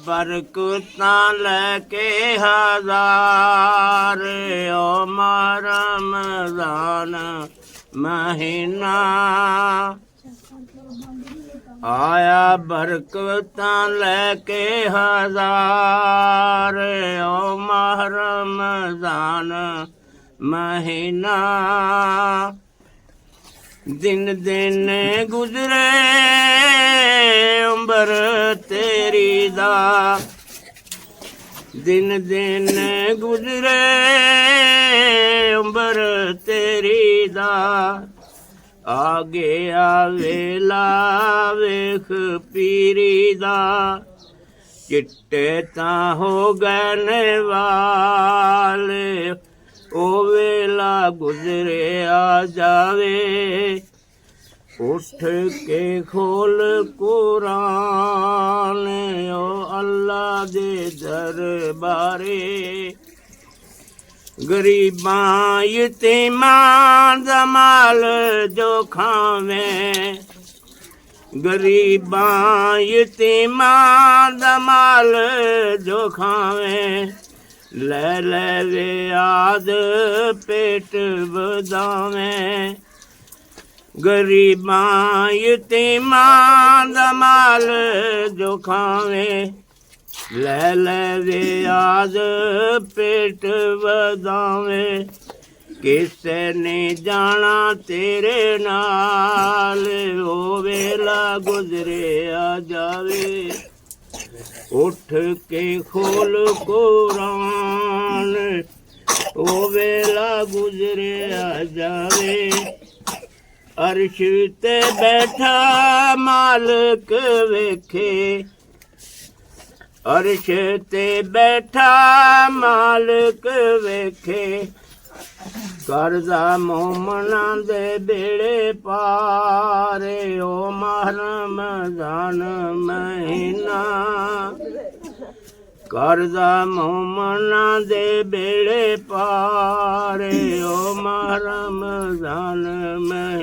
ਬਰਕਤਾਂ ਲੈ ਕੇ ਹਜ਼ਾਰ ਓ ਮਾਹ ਰਮਜ਼ਾਨ ਮਹੀਨਾ ਆਇਆ। ਬਰਕਤਾਂ ਲੈ ਕੇ ਹਜ਼ਾਰ ਓ ਮਾਹ ਰਮਜ਼ਾਨ ਮਹੀਨਾ ਦਿਨ ਦਿਨ ਗੁਜ਼ਰੇ ਉਮਰ ਤੇਰੀ ਦਾ ਦਿਨ ਦਿਨ ਗੁਜ਼ਰੇ ਉਮਰ ਤੇਰੀ ਦਾ ਆ ਗਿਆ ਵੇਲਾ ਵੇਖ ਪੀਰੀ ਦਾ ਚਿੱਟੇ ਤਾਂ ਹੋ ਗਏ ਨੇ ਵਾਲ ਉਹ ਵੇਲਾ ਗੁਜ਼ਰਿਆ ਜਾਵੇ ਉੱਠ ਕੇ ਖੋਲ ਕੁਰਾਨ ਓ ਅੱਲਾ ਦੇ ਦਰਬਾਰੇ ਗਰੀਬਾਂ ਯਤੀਮਾਂ ਦਾ ਮਾਲ ਜੋ ਖਾਵੇਂ ਗਰੀਬਾਂ ਯਤੀਮਾਂ ਦਾ ਮਾਲ ਜੋ ਖਾਵੇਂ ਲੈ ਲੈ ਵੇ ਆਦ ਪੇਟ ਵਧਾਵੇਂ ਗਰੀਬਾਂ ਯਤੀਮਾਂ ਦਾ ਮਾਲ ਜੋ ਖਾਵੇਂ ਲੈ ਲੈ ਵੇ ਆਦ ਪੇਟ ਵਧਾਵੇਂ ਕਿਸੇ ਨੇ ਜਾਣਾ ਤੇਰੇ ਨਾਲ ਉਹ ਵੇਲਾ ਗੁਜ਼ਰਿਆ ਜਾਵੇ ਉੱਠ ਕੇ ਖੋਲ ਕੁਰਾਨ ਉਹ ਵੇਲਾ ਗੁਜ਼ਰਿਆ ਜਾਵੇ ਅਰਸ਼ ਤੇ ਬੈਠਾ ਮਾਲਕ ਵੇਖੇ ਅਰਸ਼ ਤੇ ਬੈਠਾ ਮਾਲਕ ਵੇਖੇ ਕਰਦਾ ਮੋਮਨਾਂ ਦੇ ਬੇੜੇ ਪਾਰੇ ਓ ਮਾਹ ਰਮਜ਼ਾਨ ਮਹੀਨਾ ਕਰਦਾ ਮੋਮਨਾਂ ਦੇ ਬੇੜੇ ਪਾਰੇ ਓ ਮਾਹ ਰਮਜ਼ਾਨ ਮਹੀਨਾ